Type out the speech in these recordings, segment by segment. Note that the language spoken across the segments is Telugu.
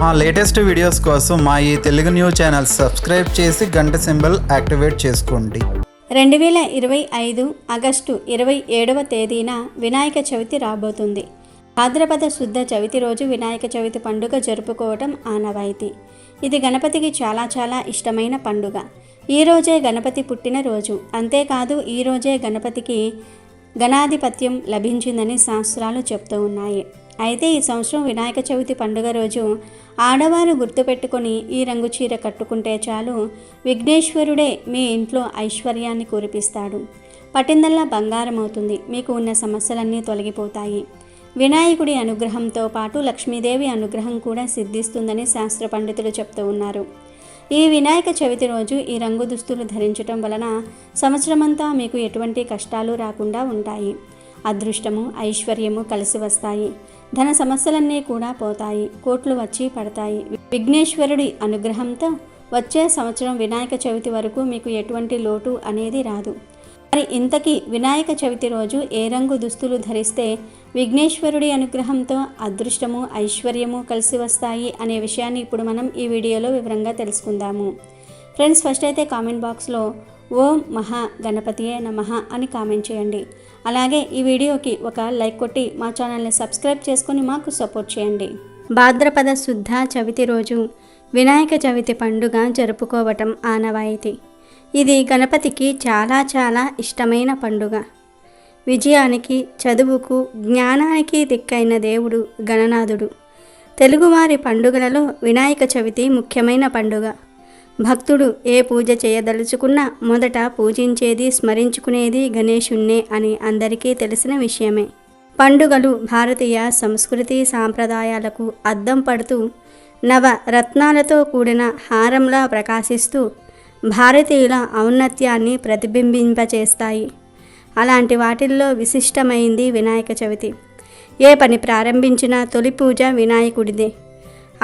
మా లేటెస్ట్ వీడియోస్ కోసం మా ఈ తెలుగు న్యూస్ ఛానల్ సబ్స్క్రైబ్ చేసి గంట సింబల్ యాక్టివేట్ చేసుకోండి. 2025 ఆగస్టు 27వ తేదీన వినాయక చవితి రాబోతుంది. భాద్రపద శుద్ధ చవితి రోజు వినాయక చవితి పండుగ జరుపుకోవటం ఆనవాయితీ. ఇది గణపతికి చాలా ఇష్టమైన పండుగ. ఈరోజే గణపతి పుట్టినరోజు. అంతేకాదు ఈరోజే గణపతికి గణాధిపత్యం లభించిందని శాస్త్రాలు చెప్తూ ఉన్నాయి. అయితే ఈ సంవత్సరం వినాయక చవితి పండుగ రోజు ఆడవారు గుర్తుపెట్టుకొని ఈ రంగు చీర కట్టుకుంటే చాలు, విఘ్నేశ్వరుడే మీ ఇంట్లో ఐశ్వర్యాన్ని కురిపిస్తాడు. పట్టిందల్లా బంగారం అవుతుంది. మీకు ఉన్న సమస్యలన్నీ తొలగిపోతాయి. వినాయకుడి అనుగ్రహంతో పాటు లక్ష్మీదేవి అనుగ్రహం కూడా సిద్ధిస్తుందని శాస్త్ర పండితులు చెప్తూ ఉన్నారు. ఈ వినాయక చవితి రోజు ఈ రంగు దుస్తులు ధరించటం వలన సంవత్సరమంతా మీకు ఎటువంటి కష్టాలు రాకుండా ఉంటాయి. అదృష్టము, ఐశ్వర్యము కలిసి వస్తాయి. ధన సమస్యలన్నీ కూడా పోతాయి. కోట్లు వచ్చి పడతాయి. విఘ్నేశ్వరుడి అనుగ్రహంతో వచ్చే సంవత్సరం వినాయక చవితి వరకు మీకు ఎటువంటి లోటు అనేది రాదు. మరి ఇంతకీ వినాయక చవితి రోజు ఏ రంగు దుస్తులు ధరిస్తే విఘ్నేశ్వరుడి అనుగ్రహంతో అదృష్టము, ఐశ్వర్యము కలిసి వస్తాయి అనే విషయాన్ని ఇప్పుడు మనం ఈ వీడియోలో వివరంగా తెలుసుకుందాము. ఫ్రెండ్స్, ఫస్ట్ అయితే కామెంట్ బాక్స్లో ఓం మహా గణపతియే నమః అని కామెంట్ చేయండి. అలాగే ఈ వీడియోకి ఒక లైక్ కొట్టి మా ఛానల్ని సబ్స్క్రైబ్ చేసుకొని మాకు సపోర్ట్ చేయండి. భాద్రపద శుద్ధ చవితి రోజు వినాయక చవితి పండుగ జరుపుకోవటం ఆనవాయితీ. ఇది గణపతికి చాలా ఇష్టమైన పండుగ. విజయానికి, చదువుకు, జ్ఞానానికి దిక్కైన దేవుడు గణనాథుడు. తెలుగువారి పండుగలలో వినాయక చవితి ముఖ్యమైన పండుగ. భక్తుడు ఏ పూజ చేయదలుచుకున్నా మొదట పూజించేది, స్మరించుకునేది గణేశుణ్ణే అని అందరికీ తెలిసిన విషయమే. పండుగలు భారతీయ సంస్కృతి సాంప్రదాయాలకు అద్దం పడుతూ నవ రత్నాలతో కూడిన హారంలా ప్రకాశిస్తూ భారతీయుల ఔన్నత్యాన్ని ప్రతిబింబింపచేస్తాయి. అలాంటి వాటిల్లో విశిష్టమైంది వినాయక చవితి. ఏ పని ప్రారంభించినా తొలి పూజ వినాయకుడిదే.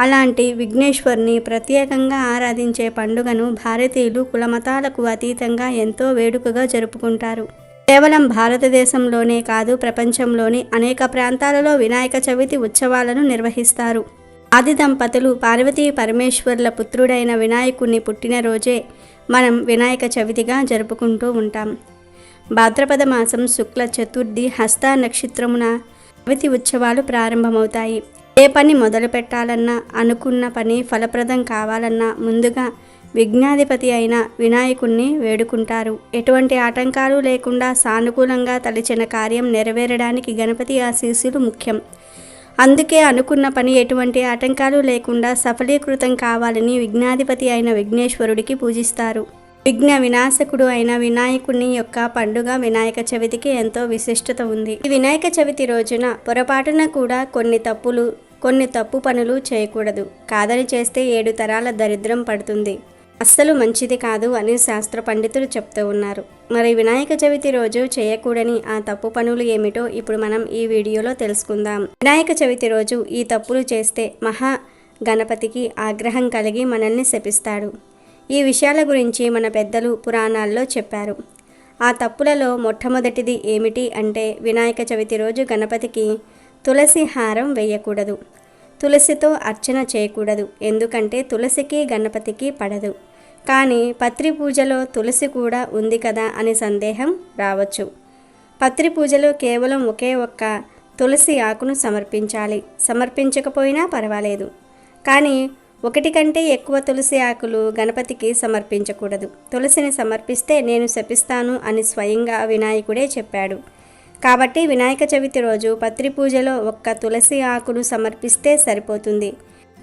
అలాంటి విఘ్నేశ్వరుని ప్రత్యేకంగా ఆరాధించే పండుగను భారతీయులు కులమతాలకు అతీతంగా ఎంతో వేడుకగా జరుపుకుంటారు. కేవలం భారతదేశంలోనే కాదు, ప్రపంచంలోని అనేక ప్రాంతాలలో వినాయక చవితి ఉత్సవాలను నిర్వహిస్తారు. ఆది దంపతులు పార్వతీ పరమేశ్వర్ల పుత్రుడైన వినాయకుడిని పుట్టినరోజే మనం వినాయక చవితిగా జరుపుకుంటూ ఉంటాం. భాద్రపద మాసం శుక్ల చతుర్థి హస్త నక్షత్రమున చవితి ఉత్సవాలు ప్రారంభమవుతాయి. ఏ పని మొదలు పెట్టాలన్నా, అనుకున్న పని ఫలప్రదం కావాలన్నా ముందుగా విఘ్నాధిపతి అయిన వినాయకుణ్ణి వేడుకుంటారు. ఎటువంటి ఆటంకాలు లేకుండా సానుకూలంగా తలచిన కార్యం నెరవేరడానికి గణపతి ఆశీస్సులు ముఖ్యం. అందుకే అనుకున్న పని ఎటువంటి ఆటంకాలు లేకుండా సఫలీకృతం కావాలని విఘ్నాధిపతి అయిన విఘ్నేశ్వరుడికి పూజిస్తారు. విఘ్న వినాశకుడు అయిన వినాయకుని యొక్క పండుగ వినాయక చవితికి ఎంతో విశిష్టత ఉంది. ఈ వినాయక చవితి రోజున పొరపాటున కూడా కొన్ని తప్పు పనులు చేయకూడదు. కాదని చేస్తే 7 తరాల దరిద్రం పడుతుంది. అస్సలు మంచిది కాదు అని శాస్త్ర పండితులు చెప్తూ ఉన్నారు. మరి వినాయక చవితి రోజు చేయకూడని ఆ తప్పు పనులు ఏమిటో ఇప్పుడు మనం ఈ వీడియోలో తెలుసుకుందాం. వినాయక చవితి రోజు ఈ తప్పులు చేస్తే మహా గణపతికి ఆగ్రహం కలిగి మనల్ని శపిస్తాడు. ఈ విషయాల గురించి మన పెద్దలు పురాణాల్లో చెప్పారు. ఆ తప్పులలో మొట్టమొదటిది ఏమిటి అంటే వినాయక చవితి రోజు గణపతికి తులసి హారం వేయకూడదు. తులసితో అర్చన చేయకూడదు. ఎందుకంటే తులసికి గణపతికి పడదు. కానీ పత్రి పూజలో తులసి కూడా ఉంది కదా అని సందేహం రావచ్చు. పత్రి పూజలో కేవలం ఒకే ఒక్క తులసి ఆకును సమర్పించాలి. సమర్పించకపోయినా పర్వాలేదు. కానీ 1 కంటే ఎక్కువ తులసి ఆకులు గణపతికి సమర్పించకూడదు. తులసిని సమర్పిస్తే నేను శపిస్తాను అని స్వయంగా వినాయకుడే చెప్పాడు. కాబట్టి వినాయక చవితి రోజు పత్రి పూజలో ఒక్క తులసి ఆకును సమర్పిస్తే సరిపోతుంది.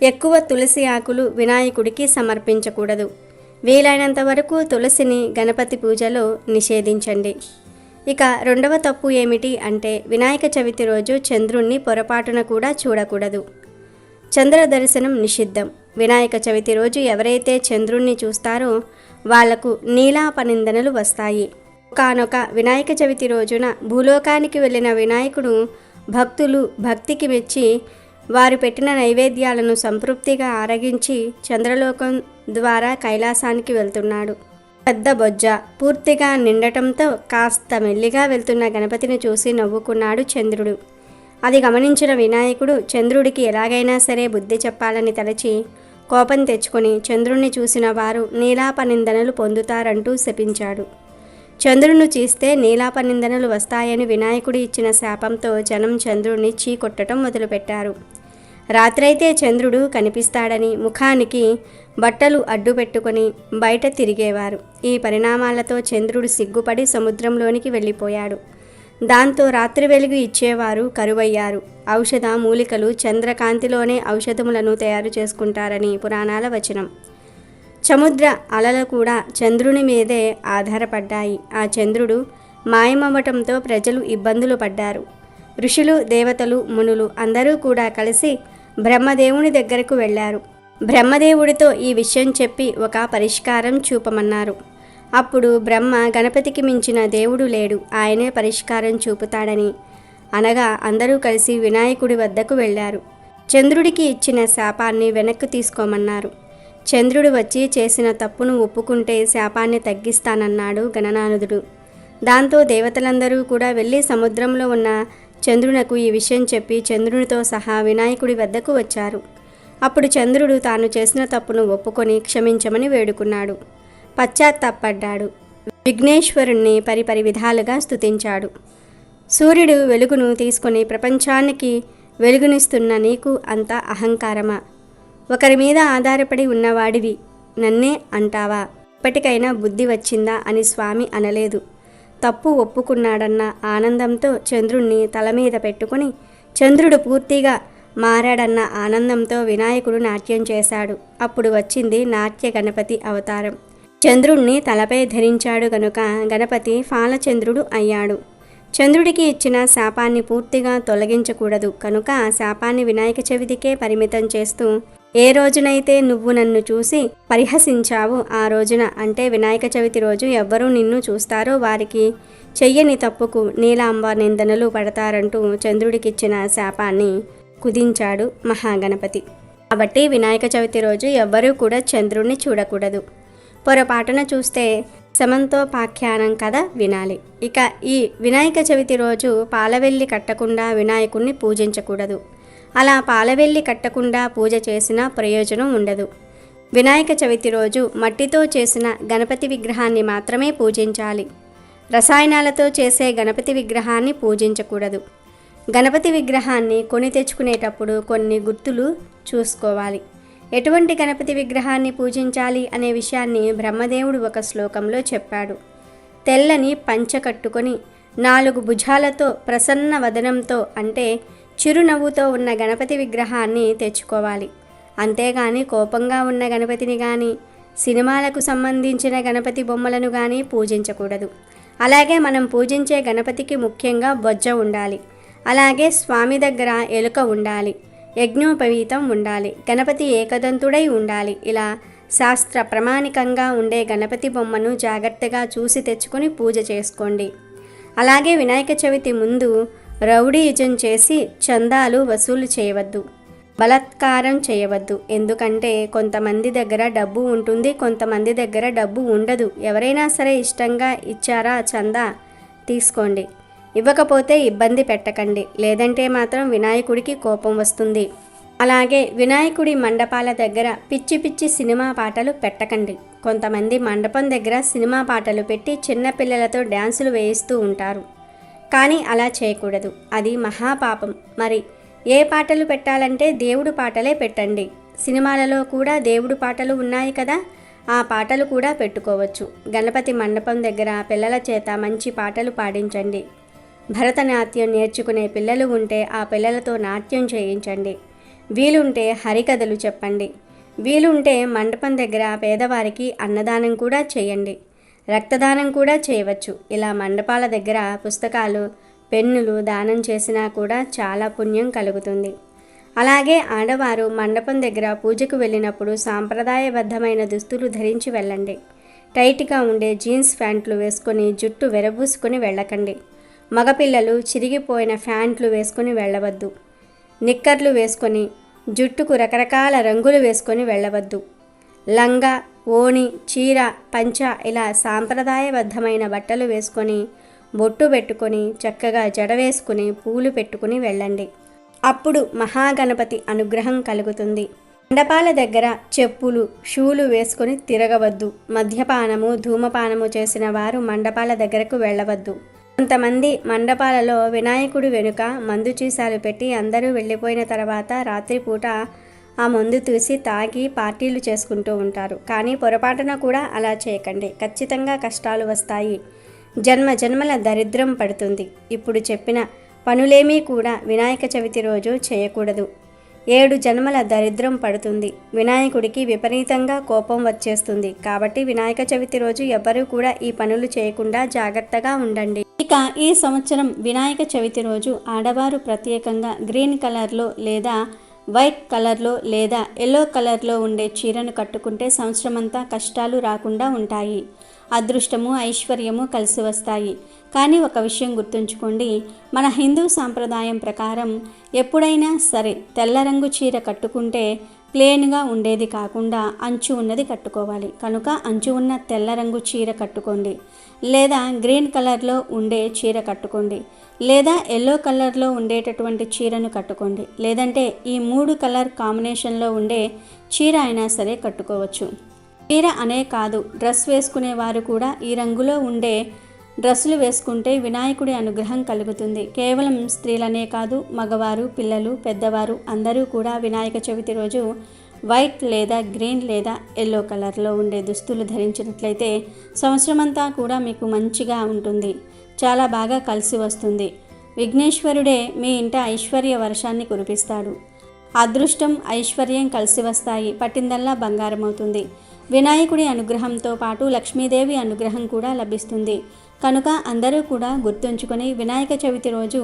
ఎక్కువ తులసి ఆకులు వినాయకుడికి సమర్పించకూడదు. వీలైనంత వరకు తులసిని గణపతి పూజలో నిషేధించండి. ఇక రెండవ తప్పు ఏమిటి అంటే వినాయక చవితి రోజు చంద్రుణ్ణి పొరపాటున కూడా చూడకూడదు. చంద్ర దర్శనం నిషిద్ధం. వినాయక చవితి రోజు ఎవరైతే చంద్రుణ్ణి చూస్తారో వాళ్లకు నీలాపనిందనలు వస్తాయి. ఒకానొక వినాయక చవితి రోజున భూలోకానికి వెళ్ళిన వినాయకుడు భక్తులు భక్తికి మెచ్చి వారు పెట్టిన నైవేద్యాలను సంతృప్తిగా ఆరగించి చంద్రలోకం ద్వారా కైలాసానికి వెళ్తున్నాడు. పెద్ద బొజ్జ పూర్తిగా నిండటంతో కాస్త మెల్లిగా వెళ్తున్న గణపతిని చూసి నవ్వుకున్నాడు చంద్రుడు. అది గమనించిన వినాయకుడు చంద్రుడికి ఎలాగైనా సరే బుద్ధి చెప్పాలని తలచి కోపం తెచ్చుకొని చంద్రుణ్ణి చూసిన వారు నీలాపనిందనలు పొందుతారంటూ శపించాడు. చంద్రుడిని చూస్తే నీలాపనిందనలు వస్తాయని వినాయకుడు ఇచ్చిన శాపంతో జనం చంద్రుడిని చీకొట్టడం మొదలుపెట్టారు. రాత్రైతే చంద్రుడు కనిపిస్తాడని ముఖానికి బట్టలు అడ్డు పెట్టుకొని బయట తిరిగేవారు. ఈ పరిణామాలతో చంద్రుడు సిగ్గుపడి సముద్రంలోనికి వెళ్ళిపోయాడు. దాంతో రాత్రి వెలుగు ఇచ్చేవారు కరువయ్యారు. ఔషధ మూలికలు చంద్రకాంతిలోనే ఔషధములను తయారు చేసుకుంటారని పురాణాల వచనం. సముద్ర అలలు కూడా చంద్రుని మీదే ఆధారపడ్డాయి. ఆ చంద్రుడు మాయమవ్వటంతో ప్రజలు ఇబ్బందులు పడ్డారు. ఋషులు, దేవతలు, మునులు అందరూ కూడా కలిసి బ్రహ్మదేవుని దగ్గరకు వెళ్ళారు. బ్రహ్మదేవుడితో ఈ విషయం చెప్పి ఒక పరిష్కారం చూపమన్నారు. అప్పుడు బ్రహ్మ గణపతికి మించిన దేవుడు లేడు, ఆయనే పరిష్కారం చూపుతాడని అనగా అందరూ కలిసి వినాయకుడి వద్దకు వెళ్ళారు. చంద్రుడికి ఇచ్చిన శాపాన్ని వెనక్కి తీసుకోమన్నారు. చంద్రుడు వచ్చి చేసిన తప్పును ఒప్పుకుంటే శాపాన్ని తగ్గిస్తానన్నాడు గణనాథుడు. దాంతో దేవతలందరూ కూడా వెళ్ళి సముద్రంలో ఉన్న చంద్రునకు ఈ విషయం చెప్పి చంద్రునితో సహా వినాయకుడి వద్దకు వచ్చారు. అప్పుడు చంద్రుడు తాను చేసిన తప్పును ఒప్పుకొని క్షమించమని వేడుకున్నాడు. పశ్చాత్తాపడ్డాడు. విఘ్నేశ్వరుణ్ణి పరిపరి విధాలుగా స్తుతించాడు. సూర్యుడు వెలుగును తీసుకొని ప్రపంచానికి వెలుగునిస్తున్న నీకు అంత అహంకారమా? ఒకరి మీద ఆధారపడి ఉన్నవాడివి నన్నే అంటావా? ఇప్పటికైనా బుద్ధి వచ్చిందా అని స్వామి అనలేదు. తప్పు ఒప్పుకున్నాడన్న ఆనందంతో చంద్రుణ్ణి తల మీద పెట్టుకుని చంద్రుడు పూర్తిగా మారాడన్న ఆనందంతో వినాయకుడు నాట్యం చేశాడు. అప్పుడు వచ్చింది నాట్య గణపతి అవతారం. చంద్రుణ్ణి తలపై ధరించాడు గనుక గణపతి ఫాలచంద్రుడు అయ్యాడు. చంద్రుడికి ఇచ్చిన శాపాన్ని పూర్తిగా తొలగించకూడదు కనుక ఆ శాపాన్ని వినాయక చవితికే పరిమితం చేస్తూ ఏ రోజునైతే నువ్వు నన్ను చూసి పరిహసించావో ఆ రోజున, అంటే వినాయక చవితి రోజు ఎవ్వరూ నిన్ను చూస్తారో వారికి చెయ్యని తప్పుకు నీలాంబ నిందనలు పడతారంటూ చంద్రుడికిచ్చిన శాపాన్ని కుదించాడు మహాగణపతి. కాబట్టి వినాయక చవితి రోజు ఎవ్వరూ కూడా చంద్రుడిని చూడకూడదు. పొరపాటున చూస్తే సమంతోపాఖ్యానం కథ వినాలి. ఇక ఈ వినాయక చవితి రోజు పాలవెల్లి కట్టకుండా వినాయకుణ్ణి పూజించకూడదు. అలా పాలవెల్లి కట్టకుండా పూజ చేసిన ప్రయోజనం ఉండదు. వినాయక చవితి రోజు మట్టితో చేసిన గణపతి విగ్రహాన్ని మాత్రమే పూజించాలి. రసాయనాలతో చేసే గణపతి విగ్రహాన్ని పూజించకూడదు. గణపతి విగ్రహాన్ని కొని తెచ్చుకునేటప్పుడు కొన్ని గుర్తులు చూసుకోవాలి. ఎటువంటి గణపతి విగ్రహాన్ని పూజించాలి అనే విషయాన్ని బ్రహ్మదేవుడు ఒక శ్లోకంలో చెప్పాడు. తెల్లని పంచ కట్టుకొని 4 భుజాలతో ప్రసన్న వదనంతో అంటే చిరునవ్వుతో ఉన్న గణపతి విగ్రహాన్ని తెచ్చుకోవాలి. అంతేగాని కోపంగా ఉన్న గణపతిని కానీ సినిమాలకు సంబంధించిన గణపతి బొమ్మలను కానీ పూజించకూడదు. అలాగే మనం పూజించే గణపతికి ముఖ్యంగా బొజ్జ ఉండాలి. అలాగే స్వామి దగ్గర ఎలుక ఉండాలి. యజ్ఞోపవీతం ఉండాలి. గణపతి ఏకదంతుడై ఉండాలి. ఇలా శాస్త్ర ప్రమాణికంగా ఉండే గణపతి బొమ్మను జాగ్రత్తగా చూసి తెచ్చుకొని పూజ చేసుకోండి. అలాగే వినాయక చవితి ముందు రౌడీయుజం చేసి చందాలు వసూలు చేయవద్దు, బలాత్కారం చేయవద్దు. ఎందుకంటే కొంతమంది దగ్గర డబ్బు ఉంటుంది, కొంతమంది దగ్గర డబ్బు ఉండదు. ఎవరైనా సరే ఇష్టంగా ఇచ్చారా చందా తీసుకోండి, ఇవ్వకపోతే ఇబ్బంది పెట్టకండి, లేదంటే మాత్రం వినాయకుడికి కోపం వస్తుంది. అలాగే వినాయకుడి మండపాల దగ్గర పిచ్చి పిచ్చి సినిమా పాటలు పెట్టకండి. కొంతమంది మండపం దగ్గర సినిమా పాటలు పెట్టి చిన్నపిల్లలతో డ్యాన్సులు వేయిస్తూ ఉంటారు. కానీ అలా చేయకూడదు, అది మహాపాపం. మరి ఏ పాటలు పెట్టాలంటే దేవుడు పాటలే పెట్టండి. సినిమాలలో కూడా దేవుడు పాటలు ఉన్నాయి కదా, ఆ పాటలు కూడా పెట్టుకోవచ్చు. గణపతి మండపం దగ్గర పిల్లల చేత మంచి పాటలు పాడించండి. భరతనాట్యం నేర్చుకునే పిల్లలు ఉంటే ఆ పిల్లలతో నాట్యం చేయించండి. వీలుంటే హరికథలు చెప్పండి. వీలుంటే మండపం దగ్గర పేదవారికి అన్నదానం కూడా చేయండి. రక్తదానం కూడా చేయవచ్చు. ఇలా మండపాల దగ్గర పుస్తకాలు, పెన్నులు దానం చేసినా కూడా చాలా పుణ్యం కలుగుతుంది. అలాగే ఆడవారు మండపం దగ్గర పూజకు వెళ్ళినప్పుడు సాంప్రదాయబద్ధమైన దుస్తులు ధరించి వెళ్ళండి. టైట్గా ఉండే జీన్స్ ప్యాంట్లు వేసుకొని జుట్టు వెరబూసుకొని వెళ్ళకండి. మగపిల్లలు చిరిగిపోయిన ప్యాంట్లు వేసుకొని వెళ్ళవద్దు. నిక్కర్లు వేసుకొని జుట్టుకు రకరకాల రంగులు వేసుకొని వెళ్ళవద్దు. లంగా, ఓణి, చీర, పంచ ఇలా సాంప్రదాయబద్ధమైన బట్టలు వేసుకొని బొట్టు పెట్టుకొని చక్కగా జడ వేసుకుని పూలు పెట్టుకుని వెళ్ళండి. అప్పుడు మహాగణపతి అనుగ్రహం కలుగుతుంది. మండపాల దగ్గర చెప్పులు షూలు వేసుకొని తిరగవద్దు. మద్యపానము ధూమపానము చేసిన వారు మండపాల దగ్గరకు వెళ్ళవద్దు. కొంతమంది మండపాలలో వినాయకుడి వెనుక మందు చీసాలు పెట్టి అందరూ వెళ్ళిపోయిన తర్వాత రాత్రిపూట ఆ మందు తీసి తాగి పార్టీలు చేసుకుంటూ ఉంటారు. కానీ పొరపాటున కూడా అలా చేయకండి. ఖచ్చితంగా కష్టాలు వస్తాయి. జన్మ జన్మల దరిద్రం పడుతుంది. ఇప్పుడు చెప్పిన పనులేమీ కూడా వినాయక చవితి రోజు చేయకూడదు. 7 జన్మల దరిద్రం పడుతుంది. వినాయకుడికి విపరీతంగా కోపం వచ్చేస్తుంది. కాబట్టి వినాయక చవితి రోజు ఎవ్వరూ కూడా ఈ పనులు చేయకుండా జాగ్రత్తగా ఉండండి. ఇక ఈ సంవత్సరం వినాయక చవితి రోజు ఆడవారు ప్రత్యేకంగా గ్రీన్ కలర్లో లేదా వైట్ కలర్లో లేదా ఎల్లో కలర్లో ఉండే చీరను కట్టుకుంటే సంవత్సరమంతా కష్టాలు రాకుండా ఉంటాయి. అదృష్టము ఐశ్వర్యము కలిసి వస్తాయి. కానీ ఒక విషయం గుర్తుంచుకోండి, మన హిందూ సాంప్రదాయం ప్రకారం ఎప్పుడైనా సరే తెల్ల రంగు చీర కట్టుకుంటే ప్లెయిన్గా ఉండేది కాకుండా అంచు ఉన్నది కట్టుకోవాలి. కనుక అంచు ఉన్న తెల్ల రంగు చీర కట్టుకోండి, లేదా గ్రీన్ కలర్లో ఉండే చీర కట్టుకోండి, లేదా ఎల్లో కలర్లో ఉండేటటువంటి చీరను కట్టుకోండి. లేదంటే ఈ 3 కలర్ కాంబినేషన్లో ఉండే చీర అయినా సరే కట్టుకోవచ్చు. చీర అనే కాదు, డ్రెస్ వేసుకునేవారు కూడా ఈ రంగులో ఉండే డ్రెస్సులు వేసుకుంటే వినాయకుడి అనుగ్రహం కలుగుతుంది. కేవలం స్త్రీలనే కాదు, మగవారు, పిల్లలు, పెద్దవారు అందరూ కూడా వినాయక చవితి రోజు వైట్ లేదా గ్రీన్ లేదా ఎల్లో కలర్లో ఉండే దుస్తులు ధరించినట్లయితే సంవత్సరమంతా కూడా మీకు మంచిగా ఉంటుంది. చాలా బాగా కలిసి వస్తుంది. విఘ్నేశ్వరుడే మీ ఇంట ఐశ్వర్య వర్షాన్ని కురిపిస్తాడు. అదృష్టం ఐశ్వర్యం కలిసి వస్తాయి. పట్టిందల్లా బంగారం అవుతుంది. వినాయకుడి అనుగ్రహంతో పాటు లక్ష్మీదేవి అనుగ్రహం కూడా లభిస్తుంది. కనుక అందరూ కూడా గుర్తుంచుకొని వినాయక చవితి రోజు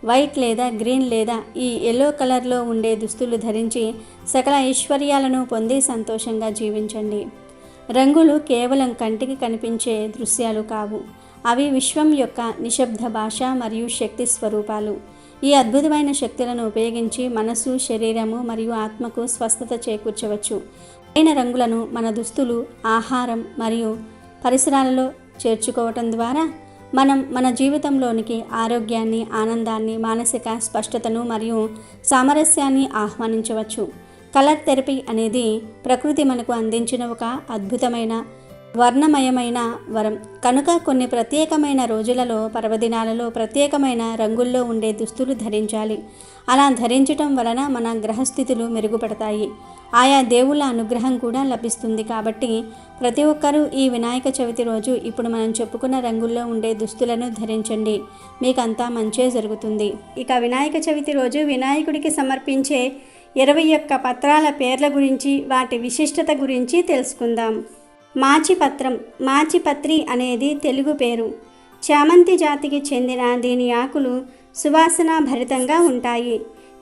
వైట్ లేదా గ్రీన్ లేదా ఈ ఎల్లో కలర్లో ఉండే దుస్తులు ధరించి సకల ఐశ్వర్యాలను పొంది సంతోషంగా జీవించండి. రంగులు కేవలం కంటికి కనిపించే దృశ్యాలు కావు. అవి విశ్వం యొక్క నిశ్శబ్ద భాష మరియు శక్తి స్వరూపాలు. ఈ అద్భుతమైన శక్తులను ఉపయోగించి మనసు, శరీరము మరియు ఆత్మకు స్వస్థత చేకూర్చవచ్చు. అయిన రంగులను మన దుస్తులు, ఆహారం మరియు పరిసరాలలో చేర్చుకోవటం ద్వారా మనం మన జీవితంలోనికి ఆరోగ్యాన్ని, ఆనందాన్ని, మానసిక స్పష్టతను మరియు సామరస్యాన్ని ఆహ్వానించవచ్చు. కలర్ థెరపీ అనేది ప్రకృతి మనకు అందించిన ఒక అద్భుతమైన వర్ణమయమైన వరం. కనుక కొన్ని ప్రత్యేకమైన రోజులలో, పర్వదినాలలో ప్రత్యేకమైన రంగుల్లో ఉండే దుస్తులు ధరించాలి. అలా ధరించటం వలన మన గ్రహస్థితులు మెరుగుపడతాయి. ఆయా దేవుళ్ళ అనుగ్రహం కూడా లభిస్తుంది. కాబట్టి ప్రతి ఒక్కరూ ఈ వినాయక చవితి రోజు ఇప్పుడు మనం చెప్పుకున్న రంగుల్లో ఉండే దుస్తులను ధరించండి. మీకంతా మంచే జరుగుతుంది. ఇక వినాయక చవితి రోజు వినాయకుడికి సమర్పించే 21 పత్రాల పేర్ల గురించి, వాటి విశిష్టత గురించి తెలుసుకుందాం. మాచిపత్రం, మాచిపత్రి అనేది తెలుగు పేరు. చామంతి జాతికి చెందిన దీని ఆకులు సువాసన భరితంగా ఉంటాయి.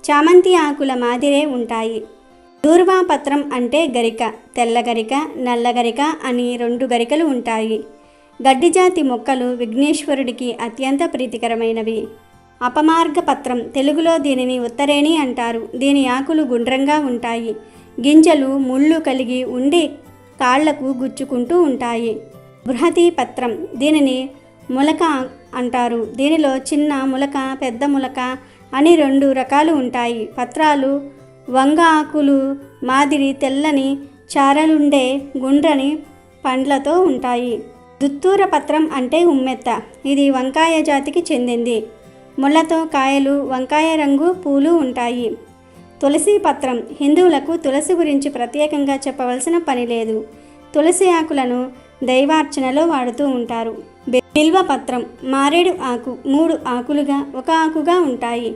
చామంతి ఆకుల మాదిరే ఉంటాయి. దూర్వాపత్రం అంటే గరిక. తెల్ల గరిక, నల్ల గరిక అని 2 గరికలు ఉంటాయి. గడ్డిజాతి మొక్కలు విఘ్నేశ్వరుడికి అత్యంత ప్రీతికరమైనవి. అపమార్గ పత్రం, తెలుగులో దీనిని ఉత్తరేణి అంటారు. దీని ఆకులు గుండ్రంగా ఉంటాయి. గింజలు ముళ్ళు కలిగి ఉండి కాళ్లకు గుచ్చుకుంటూ ఉంటాయి. బృహతి పత్రం, దీనిని ములక అంటారు. దీనిలో చిన్న ములక, పెద్ద ములక అని 2 రకాలు ఉంటాయి. పత్రాలు వంగ ఆకులు మాదిరి తెల్లని చారలుండే గుండ్రని పండ్లతో ఉంటాయి. దుత్తూర పత్రం అంటే ఉమ్మెత్త. ఇది వంకాయ జాతికి చెందింది. ముళ్ళతో కాయలు, వంకాయ రంగు పూలు ఉంటాయి. తులసి పత్రం, హిందువులకు తులసి గురించి ప్రత్యేకంగా చెప్పవలసిన పని లేదు. తులసి ఆకులను దైవార్చనలో వాడుతూ ఉంటారు. బిల్వ పత్రం, మారేడు ఆకు 3 ఆకులుగా ఒక ఆకుగా ఉంటాయి.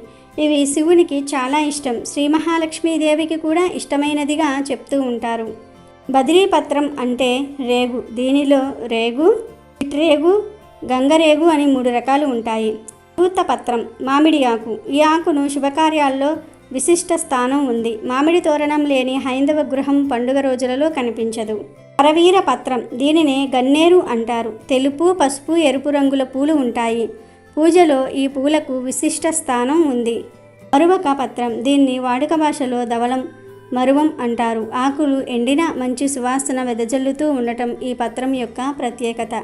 ఇవి శివునికి చాలా ఇష్టం. శ్రీ మహాలక్ష్మీదేవికి కూడా ఇష్టమైనదిగా చెప్తూ ఉంటారు. బదిరీపత్రం అంటే రేగు. దీనిలో రేగు, చిట్రేగు, గంగరేగు అని 3 రకాలు ఉంటాయి. పూతపత్రం, మామిడి ఆకు. ఈ ఆకును శుభకార్యాల్లో విశిష్ట స్థానం ఉంది. మామిడి తోరణం లేని హైందవ గృహం పండుగ రోజులలో కనిపించదు. కరవీర పత్రం, దీనినే గన్నేరు అంటారు. తెలుపు, పసుపు, ఎరుపు రంగుల పూలు ఉంటాయి. పూజలో ఈ పూలకు విశిష్ట స్థానం ఉంది. మరువక పత్రం, దీన్ని వాడుక భాషలో ధవళం, మరువం అంటారు. ఆకులు ఎండిన మంచి సువాసన వెదజల్లుతూ ఉండటం ఈ పత్రం యొక్క ప్రత్యేకత.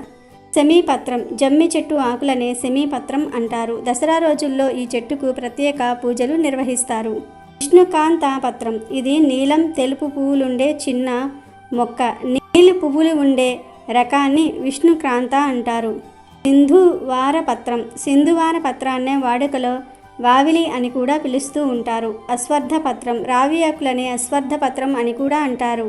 సెమీపత్రం జమ్మి చెట్టు ఆకులనే సెమీపత్రం అంటారు. దసరా రోజుల్లో ఈ చెట్టుకు ప్రత్యేక పూజలు నిర్వహిస్తారు. విష్ణుకాంత పత్రం ఇది నీలం తెలుపు పువ్వులుండే చిన్న మొక్క. నీలి పువ్వులు ఉండే రకాన్ని విష్ణుక్రాంత అంటారు. సింధువార పత్రం సింధువార పత్రాన్నే వాడుకలో వావిలి అని కూడా పిలుస్తూ ఉంటారు. అశ్వత్థ పత్రం రావి ఆకులనే అశ్వత్థ పత్రం అని కూడా అంటారు.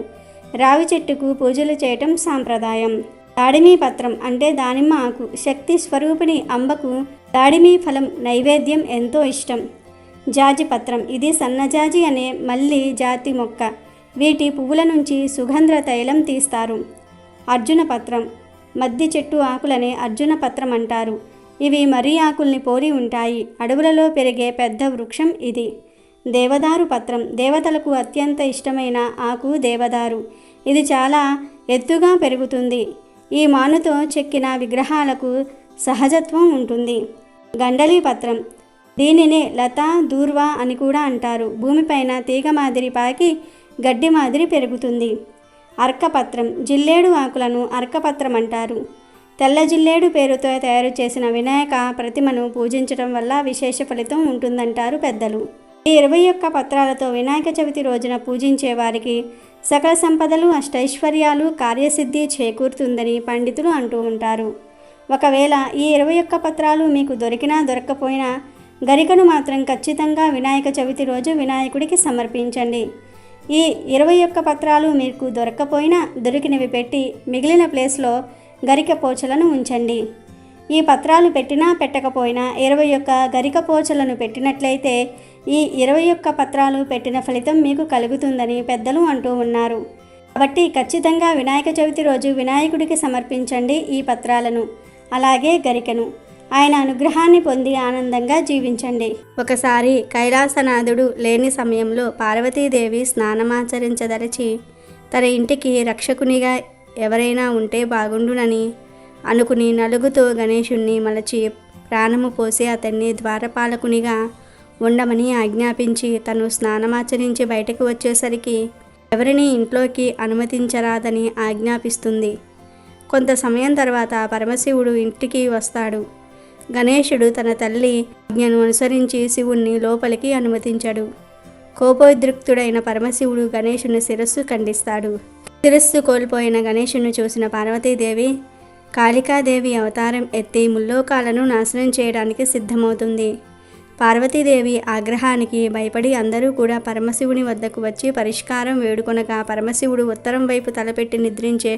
రావి చెట్టుకు పూజలు చేయటం సాంప్రదాయం. దాడిమి పత్రం అంటే దానిమ్మ ఆకు. శక్తి స్వరూపిణి అంబకు దాడిమి ఫలం నైవేద్యం ఎంతో ఇష్టం. జాజి పత్రం ఇది సన్నజాజి అనే మల్లి జాతి మొక్క. వీటి పువ్వుల నుంచి సుగంధ తైలం తీస్తారు. అర్జున పత్రం మద్ది చెట్టు ఆకులనే అర్జున పత్రం అంటారు. ఇవి మర్రి ఆకుల్ని పోలి ఉంటాయి. అడవులలో పెరిగే పెద్ద వృక్షం ఇది. దేవదారు పత్రం దేవతలకు అత్యంత ఇష్టమైన ఆకు దేవదారు. ఇది చాలా ఎత్తుగా పెరుగుతుంది. ఈ మానుతో చెక్కిన విగ్రహాలకు సహజత్వం ఉంటుంది. గండలి పత్రం దీనినే లతా దూర్వ అని కూడా అంటారు. భూమిపైన తీగ మాదిరి పాకి గడ్డి మాదిరి పెరుగుతుంది. అర్కపత్రం జిల్లేడు ఆకులను అర్కపత్రం అంటారు. తెల్ల జిల్లేడు పేరుతో తయారు చేసిన వినాయక ప్రతిమను పూజించడం వల్ల విశేష ఫలితం ఉంటుందంటారు పెద్దలు. ఈ 21 పత్రాలతో వినాయక చవితి రోజున పూజించే వారికి సకల సంపదలు అష్టైశ్వర్యాలు కార్యసిద్ధి చేకూరుతుందని పండితులు అంటూ ఉంటారు. ఒకవేళ ఈ 21 పత్రాలు మీకు దొరికినా దొరక్కపోయినా గరికను మాత్రం ఖచ్చితంగా వినాయక చవితి రోజు వినాయకుడికి సమర్పించండి. ఈ 21 పత్రాలు మీకు దొరక్కపోయినా దొరికినవి పెట్టి మిగిలిన ప్లేస్లో గరిక పోచలను ఉంచండి. ఈ పత్రాలు పెట్టినా పెట్టకపోయినా 21 గరిక పోచలను పెట్టినట్లయితే ఈ 21 పత్రాలు పెట్టిన ఫలితం మీకు కలుగుతుందని పెద్దలు అంటూ ఉన్నారు. కాబట్టి ఖచ్చితంగా వినాయక చవితి రోజు వినాయకుడికి సమర్పించండి ఈ పత్రాలను, అలాగే గరికను. ఆయన అనుగ్రహాన్ని పొంది ఆనందంగా జీవించండి. ఒకసారి కైలాసనాథుడు లేని సమయంలో పార్వతీదేవి స్నానమాచరించదలిచి తన ఇంటికి రక్షకునిగా ఎవరైనా ఉంటే బాగుండునని అనుకుని నలుగుతో గణేశుణ్ణి మలచి ప్రాణము పోసి అతన్ని ద్వారపాలకునిగా ఉండమని ఆజ్ఞాపించి తను స్నానమాచరించి బయటకు వచ్చేసరికి ఎవరిని ఇంట్లోకి అనుమతించరాదని ఆజ్ఞాపిస్తుంది. కొంత సమయం తర్వాత పరమశివుడు ఇంటికి వస్తాడు. గణేశుడు తన తల్లి ఆజ్ఞను అనుసరించి శివుణ్ణి లోపలికి అనుమతించాడు. కోపోద్రిక్తుడైన పరమశివుడు గణేశుని శిరస్సు ఖండిస్తాడు. శిరస్సు కోల్పోయిన గణేశుని చూసిన పార్వతీదేవి కాళికాదేవి అవతారం ఎత్తి ముల్లోకాలను నాశనం చేయడానికి సిద్ధమవుతుంది. పార్వతీదేవి ఆగ్రహానికి భయపడి అందరూ కూడా పరమశివుని వద్దకు వచ్చి పరిష్కారం వేడుకొనగా పరమశివుడు ఉత్తరం వైపు తలపెట్టి నిద్రించే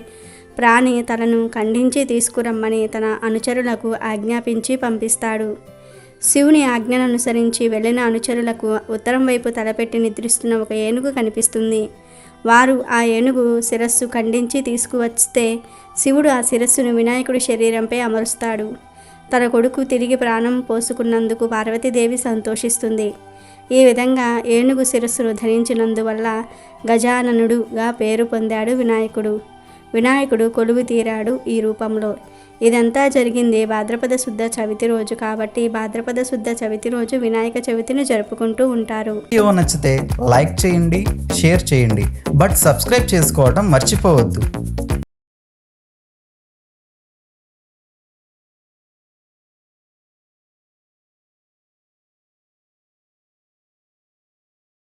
ప్రాణి తలను ఖండించి తీసుకురమ్మని తన అనుచరులకు ఆజ్ఞాపించి పంపిస్తాడు. శివుని ఆజ్ఞను అనుసరించి వెళ్ళిన అనుచరులకు ఉత్తరం వైపు తలపెట్టి నిద్రిస్తున్న ఒక ఏనుగు కనిపిస్తుంది. వారు ఆ ఏనుగు శిరస్సు ఖండించి తీసుకువస్తే శివుడు ఆ శిరస్సును వినాయకుడి శరీరంపై అమరుస్తాడు. తన కొడుకు తిరిగి ప్రాణం పోసుకున్నందుకు పార్వతీదేవి సంతోషిస్తుంది. ఈ విధంగా ఏనుగు శిరస్సును ధరించినందువల్ల గజాననుడుగా పేరు పొందాడు వినాయకుడు. వినాయకుడు కొలువు తీరాడు ఈ రూపంలో. ఇదంతా జరిగింది భాద్రపద శుద్ధ చవితి రోజు కాబట్టి భాద్రపద శుద్ధ చవితి రోజు వినాయక చవితిని జరుపుకుంటూ ఉంటారు. వీడియో నచ్చితే లైక్ చేయండి, షేర్ చేయండి, బట్ సబ్స్క్రైబ్ చేసుకోవడం మర్చిపోవద్దు.